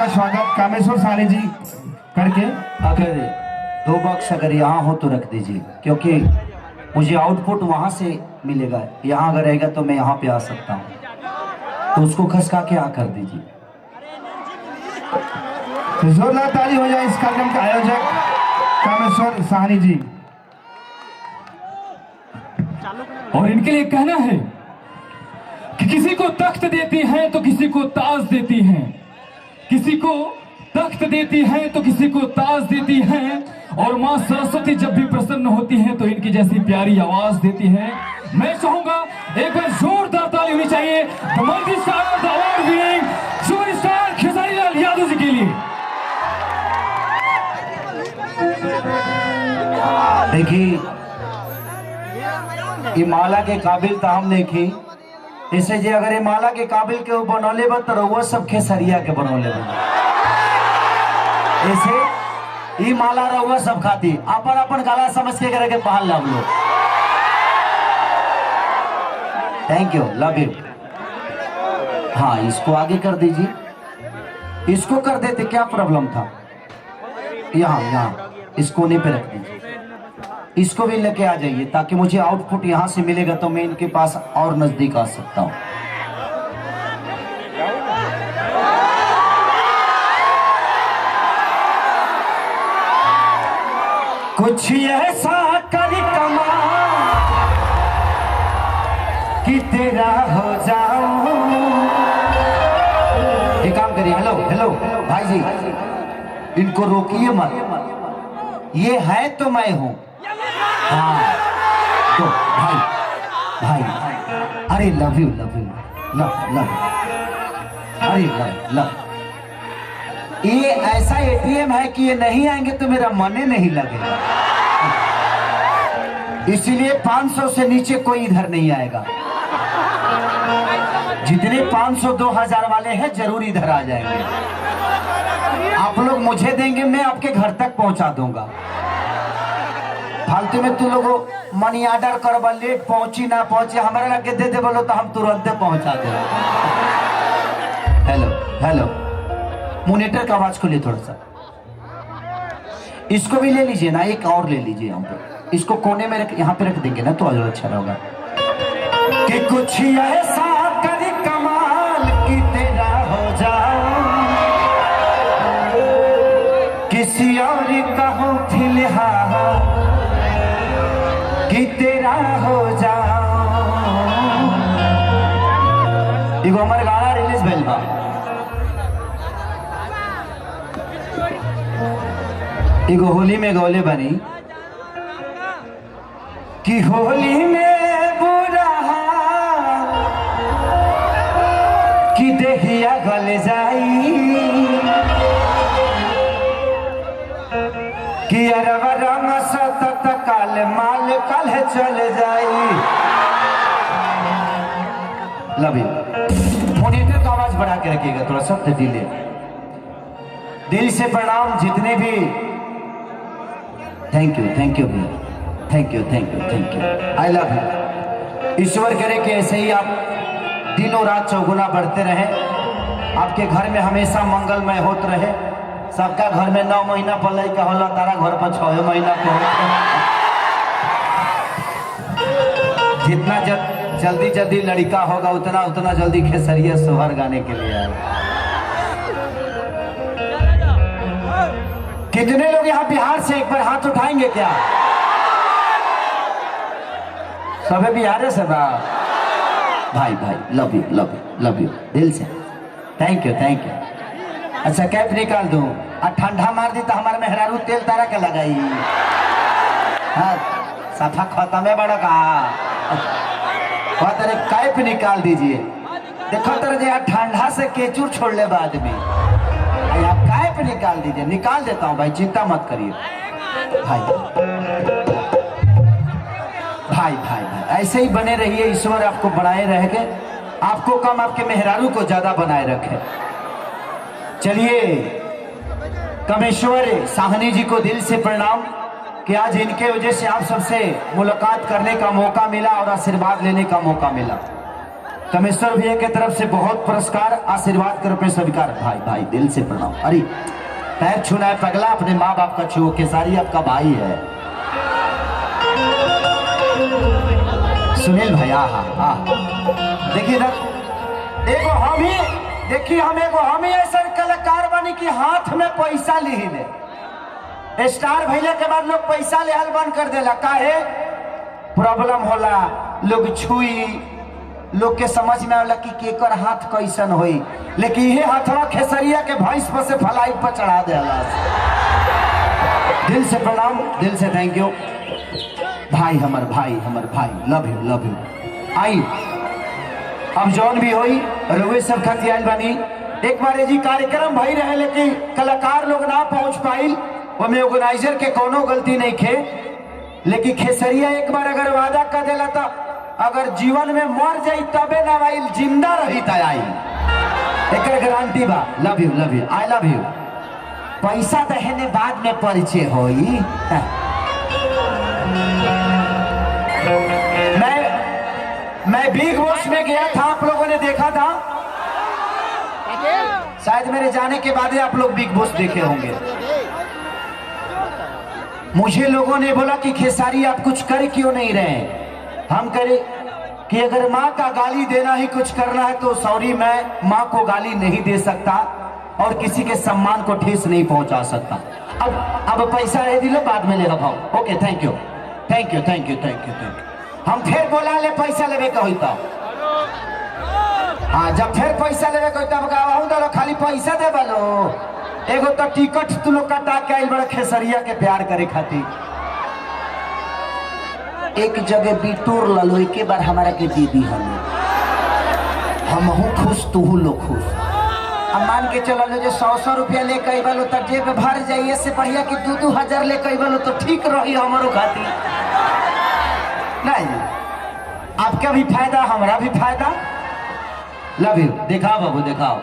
का स्वागत कामेश्वर साहनी जी करके। अगर 2 बॉक्स अगर यहाँ हो तो रख दीजिए, क्योंकि मुझे आउटपुट वहाँ से मिलेगा। यहाँ अगर रहेगा तो मैं यहाँ पे आ सकता हूँ, तो उसको खसका के आ कर दीजिए। जोरदार ताली हो जाए इस कार्यक्रम के आयोजक कामेश्वर साहनी जी। और इनके लिए कहना है कि किसी को तख्त देती हैं तो किसी को ताज देती हैं, किसी को तख्त देती हैं तो किसी को ताज देती हैं, और मां सरस्वती जब भी प्रसन्न होती हैं तो इनकी जैसी प्यारी आवाज देती हैं। मैं चाहूंगा एक बार जोरदार ताली होनी चाहिए multi star award winning superstar Khesari Lal Yadav ji के लिए। देखिए, ये माला के काबिल तो हम देखी, ऐसे जे अगर ये माला के काबिल के बनौले बा तो रउआ सब खेसरिया के बनौले बा। ऐसे ये माला रउआ सब खाती अपन अपन गला समझ के करे के पहन ला लोग। Thank you, love you. हाँ, इसको आगे कर दीजिए, इसको कर देते, क्या प्रॉब्लम था? यहाँ यहाँ इस कोने पे रख दीजिए, इसको भी लेके आ जाइए ताकि मुझे आउटपुट यहाँ से मिलेगा तो मैं इनके पास और नजदीक आ सकता हूँ। कुछ ऐसा कर कमाल कि तेरा हो जाऊं। एक काम करिए, हेलो हेलो भाई जी, इनको रोकिए मत, ये है तो मैं हूं। हाँ तो भाई भाई, अरे love you love you love love, अरे लव लव। ये ऐसा एटीएम है कि ये नहीं आएंगे तो मेरा मन ही नहीं लगेगा, इसीलिए 500 से नीचे कोई इधर नहीं आएगा। जितने 500 2000 वाले हैं जरूर इधर आ जाएंगे। आप लोग मुझे देंगे, मैं आपके घर तक पहुंचा दूंगा। फालतू में तू लोगों मनी ऑर्डर कर, लेट पहुंची ना पहुंची हमारे लगे दे दे बोलो तो हम तुरंत पहुंचा दे। हेलो हेलो, मोनिटर का आवाज खोलिए थोड़ा सा। इसको भी ले लीजिए ना, एक और ले लीजिए यहाँ पे, इसको कोने में रख, यहाँ पे रख देंगे ना तो और अच्छा रहेगा। कि कुछ ऐसा कर कमाल कि तेरा हो जाऊं, किसी और का हो फिलहाल कि तेरा हो जाऊं। एगो हमारे गाना रिलीज भेल बा, एगो होली में गौले बनी कि होली में बुरा कि देहिया गल जाई, कि अरवा रंग सतत काल माल कल चल जाई। Love you. मॉनिटर का आवाज बढ़ा के रखिएगा थोड़ा सा, डिले। दिल से प्रणाम जितने भी, थैंक यू भैया, thank you thank you thank you, I love you. ईश्वर करे कि ऐसे ही आप दिनों रात चौगुना बढ़ते रहे, आपके घर में हमेशा मंगलमय होते रहे। सबका घर में 9 महीना पलई का होला, तारा घर पर 6 महीना को। जितना जल्दी जल्दी लड़का होगा उतना उतना जल्दी खेसरिया सोहर गाने के लिए आएगा। कितने लोग यहाँ बिहार से एक बार हाथ उठाएंगे क्या? सबे बिहार से ना भाई भाई, love you love you love you दिल से, थैंक यू थैंक यू। अच्छा कैप निकाल दूं, और ठंडा मार दी तो हमारे मेहरारू तेल तारा के लगाई। हाँ सफा खत्म है बड़ा का, तेरे कैप निकाल दीजिए। देखो तेरे यहाँ ठंडा से केचूर छोड़ ले बाद में, आप कैप निकाल दीजिए। निकाल देता हूँ भाई, चिंता मत करिए भाई भाई भाई भाई, ऐसे ही बने रहिए। ईश्वर आपको बनाए रहेंगे, आपको कम आपके मेहरारू को ज्यादा बनाए रखे। चलिए, कामेश्वर साहनी जी को दिल से प्रणाम कि आज इनके वजह से आप सबसे मुलाकात करने का मौका मिला और आशीर्वाद लेने का मौका मिला। कमेश्वर भैया की तरफ से बहुत पुरस्कार आशीर्वाद के रूप में स्वीकार। भाई भाई दिल से प्रणाम। अरे पैर छूना है पगला, अपने माँ बाप का छू, केसारी आपका भाई है। सुनील भैया हाँ देखिए ना, एगो हम ही देखिए, हम ही ऐसा कलाकार बनी कि हाथ में पैसा ली ले। स्टार भैया के बाद लोग पैसा ले हल बंद कर देला, काहे प्रॉब्लम होला, लोग छुई, लोग के समझ में आला कि केकर हाथ कैसन होई, लेकिन ये हाथवा खेसरिया के भैंस पर से फ्लाइट पर चढ़ा देला। दिल से प्रणाम, दिल से थैंक यू भाई, हमर भाई, लव यू। आई अब जौन भी होई रउए सब खातिर आइल बानी। एक बार जी कार्यक्रम भई रहे लेकिन कलाकार लोग ना पहुंच पाइल, ओमे ऑर्गेनाइजर के कोनो गलती नहीं खे, लेकिन खेसरिया एक बार अगर वादा कर देला तो अगर जीवन में मर जाई तबे ना आइल, जिंदा रही त आई, एक गारंटी बा। Love you I love you. पैसा दहेने बाद में परिचय होई। मैं बिग बॉस में गया था, आप लोगों ने देखा था शायद, मेरे जाने के बाद आप लोग बिग बॉस देखे होंगे। मुझे लोगों ने बोला कि खेसारी आप कुछ कर क्यों नहीं रहे। हम करे कि अगर माँ का गाली देना ही कुछ करना है तो सॉरी, मैं माँ को गाली नहीं दे सकता और किसी के सम्मान को ठेस नहीं पहुंचा सकता। अब पैसा है दिलो, बाद में लेगा भाव। Okay thank you. हम फिर बोला ले पैसा लेवे का होता। हाँ जब फिर पैसा लेवे का होता खाली पैसा दे बोलो। एगो तो टिकट तू लोग कटा के आई बड़ा खेसरिया के प्यार करे खातिर। एक जगह बिटोर ललो, एक बार हमारा के दीदी हम खुश तू लोग खुश। अब मान के चलो जो 100 रुपया लेके आई बोलो तो जेब भर जाइए, से बढ़िया कि 2-2 लेके आई बोलो तो ठीक रही हमारो खातिर। नहीं आपका भी फायदा हमारा भी फायदा। Love you. दिखाओ बाबू दिखाओ।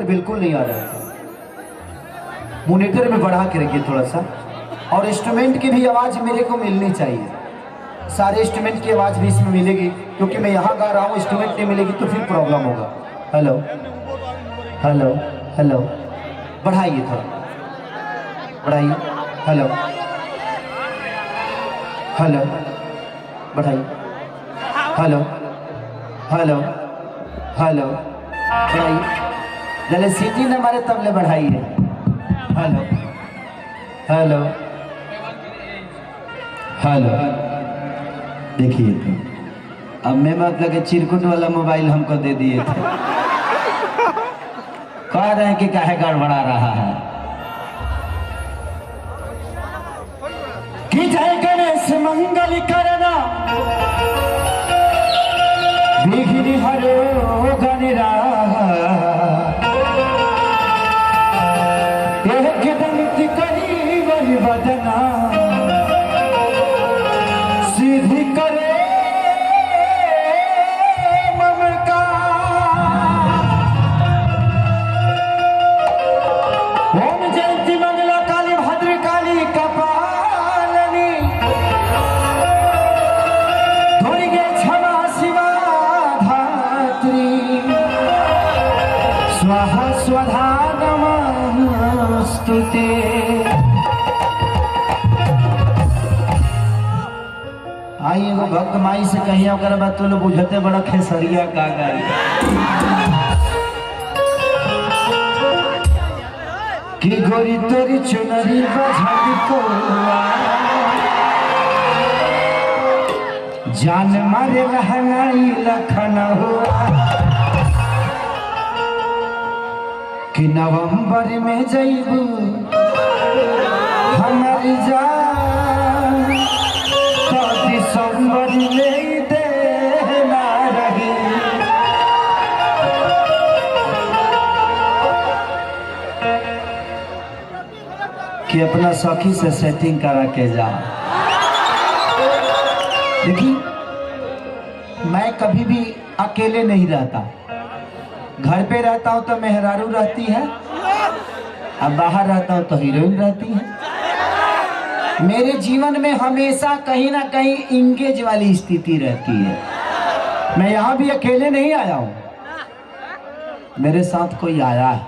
बिल्कुल नहीं आ रहा है, मॉनिटर में बढ़ा के रखिए थोड़ा सा। और इंस्ट्रूमेंट की भी आवाज मेरे को मिलनी चाहिए, सारे इंस्ट्रूमेंट की आवाज भी इसमें मिलेगी, क्योंकि मैं यहाँ गा रहा हूँ, इंस्ट्रूमेंट नहीं मिलेगी तो फिर प्रॉब्लम होगा। हेलो हेलो हेलो, बढ़ाइए थोड़ा, बढ़ाइए। हेलो हेलो, बढ़ाइए। हेलो हेलो हेलो, बढ़ाइए। जले सीटी न मारे तबले बढ़ाइए। हेलो हेलो हेलो, देखिए तो अब मैं मतलब के चिरकुट वाला मोबाइल हमको दे दिए थे, कह रहे हैं कि काहे गड़बड़ा रहा है। कि जय गणेश मंगल करना विघ्न हरो गणराज, बदना सीधी करे ममका। ओम जयंती मंगला काली भद्र काली कपालिनी, दुर्गे क्षमा शिवा धात्री, स्वाहा स्वधा नमस्तुते। आई एगो भक्त माई से कहिए अगर बात तो बुझते बड़ा खेसरिया का गाई। कि गोरी तोरी चुनरी बझल को जान मारे लहंगाई लखन हुआ। कि नवंबर में जइबू हमार जान तो दिसंबर में देना रही। कि अपना सखी से सेटिंग करा के जा। देखिए मैं कभी भी अकेले नहीं रहता, घर पे रहता हूँ तो मेहरारू रहती है, अब बाहर रहता हूँ तो हीरोइन रहती है। मेरे जीवन में हमेशा कहीं ना कहीं इंगेज वाली स्थिति रहती है। मैं यहाँ भी अकेले नहीं आया हूँ, मेरे साथ कोई आया है।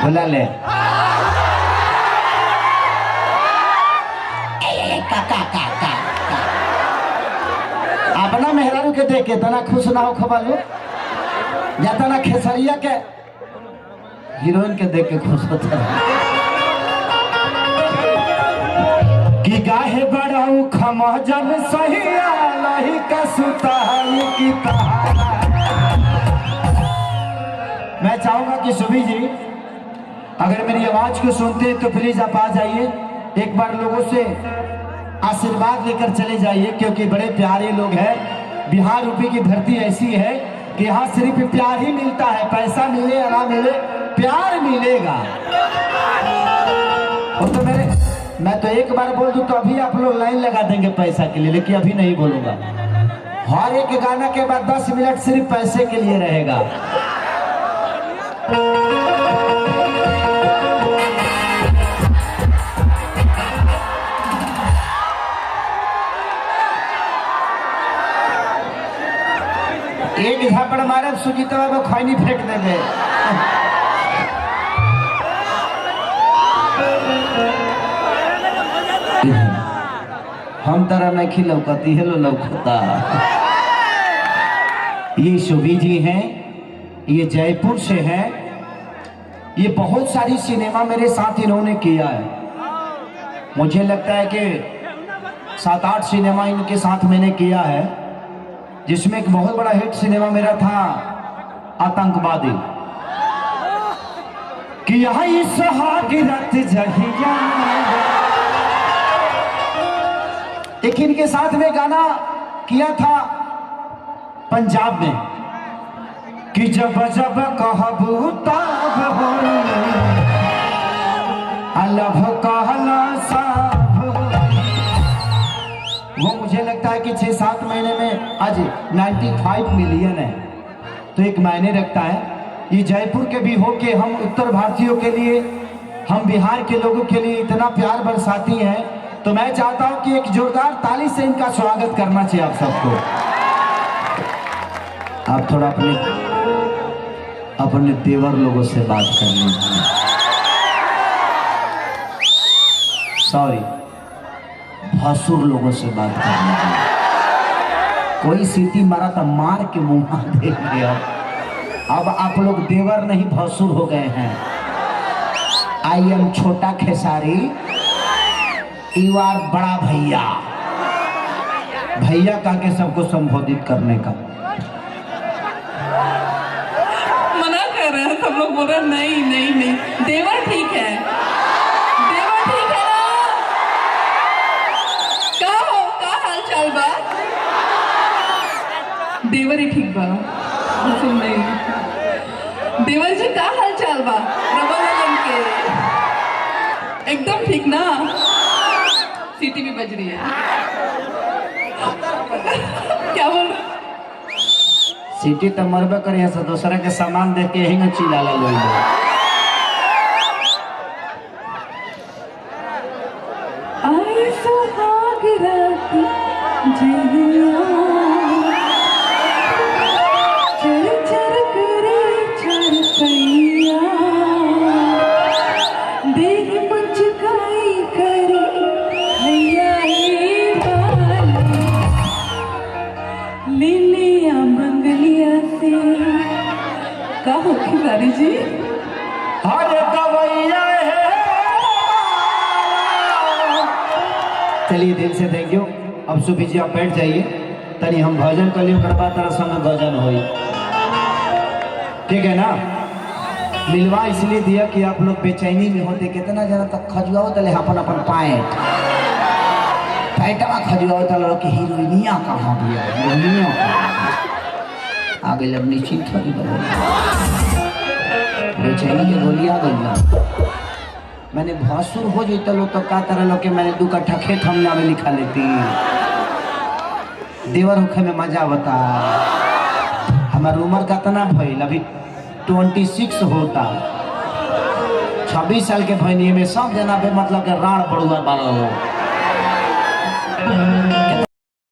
बोला ले अपना मेहरारू के देख के तना खुश ना हो खबालो, या तना खेसरिया के हीरोइन के देख के खुश होता है। कि गाहे बड़ाऊ खमजन सहिया लही का सुताई की तहारा। मैं चाहूंगा कि सुभी जी अगर मेरी आवाज को सुनते हैं तो प्लीज आप आ जाइए, एक बार लोगों से आशीर्वाद लेकर चले जाइए, क्योंकि बड़े प्यारे लोग हैं। बिहार यूपी की धरती ऐसी है कि यहाँ सिर्फ प्यार ही मिलता है, पैसा मिले या ना मिले प्यार मिलेगा। और तो मैं तो एक बार बोल दूं तो अभी आप लोग लाइन लगा देंगे पैसा के लिए, लेकिन अभी नहीं बोलूंगा। हर एक गाना के बाद 10 मिनट सिर्फ पैसे के लिए रहेगा। एक झापड़ मारब सुजीत बाबा खैनी फेंक देंगे। हम तरह नहीं लौकती है, लो लौकता। ये सुभी जी हैं, ये जयपुर से हैं। ये बहुत सारी सिनेमा मेरे साथ इन्होंने किया है। मुझे लगता है कि 7-8 सिनेमा इनके साथ मैंने किया है, जिसमें एक बहुत बड़ा हिट सिनेमा मेरा था आतंकवादी। कि यहाँ इस हागिरत जहिया, एक इनके साथ में गाना किया था पंजाब में कि जब जब कहबू तब अलभ कहला साब। वो मुझे लगता है कि 6-7 महीने में आज 95 मिलियन है, तो एक मायने रखता है। ये जयपुर के भी हो के हम उत्तर भारतीयों के लिए, हम बिहार के लोगों के लिए इतना प्यार बरसाती हैं, तो मैं चाहता हूं कि एक जोरदार ताली से इनका स्वागत करना चाहिए आप सबको। आप थोड़ा अपने देवर लोगों से बात कर लीजिए। सॉरी, भसुर लोगों से बात कर लीजिए। कोई सीटी मारा था, मार के मुंह देंगे। अब आप लोग देवर नहीं भसुर हो गए हैं। आई एम छोटा खेसारी, यू आर बड़ा भैया। भैया कह के सबको संबोधित करने का मना कर रहे हैं सब लोग, बोल रहे हैं नहीं नहीं नहीं, देवर ठीक है, देवर ठीक है ना। का हाल चाल बा? देवर ही ठीक बा, सुन नहीं। देवर जी का हाल चाल बा? रबा लगन के एकदम ठीक ना? सीटी भी बज रही है। क्या बोल रहे? सीटी तो मरबे करे से दूसरा के सामान देख के यही चिल्ला लो। आई सुहाग रात जिया, चर चर करे चरपैया, देह मुझकाई करे हैया हे बाली, लिलिया मंगलिया से। का हो खिलाड़ी जी? अरे दवैया है। चलिए दिल से थैंक यू। अब सुबह जी आप बैठ जाइए, तनी हम भजन कर लियो, करवा तरह संग भजन होई। ठीक है ना। मिलवा इसलिए दिया कि आप लोग बेचैनी में होते, कितना जना तक खजुआओ तले अपन अपन पैंट पैटवा खजुआओ तले लोग की हीरोइनिया कहाँ दिया, हीरोइनिया आगे लग निश्चिंत हो बेचैनी के गोली आ गई। मैंने भसुर हो जाता लो तो का तरह लो के मैंने 2 कट्ठा खेत हम नामे लिखा लेती। देवर होखे में मजा बता। हमार उम्र कितना भइल, अभी 26 होता। 26 साल के भइनी में सब जना पे मतलब के राण पड़ुआ बालो।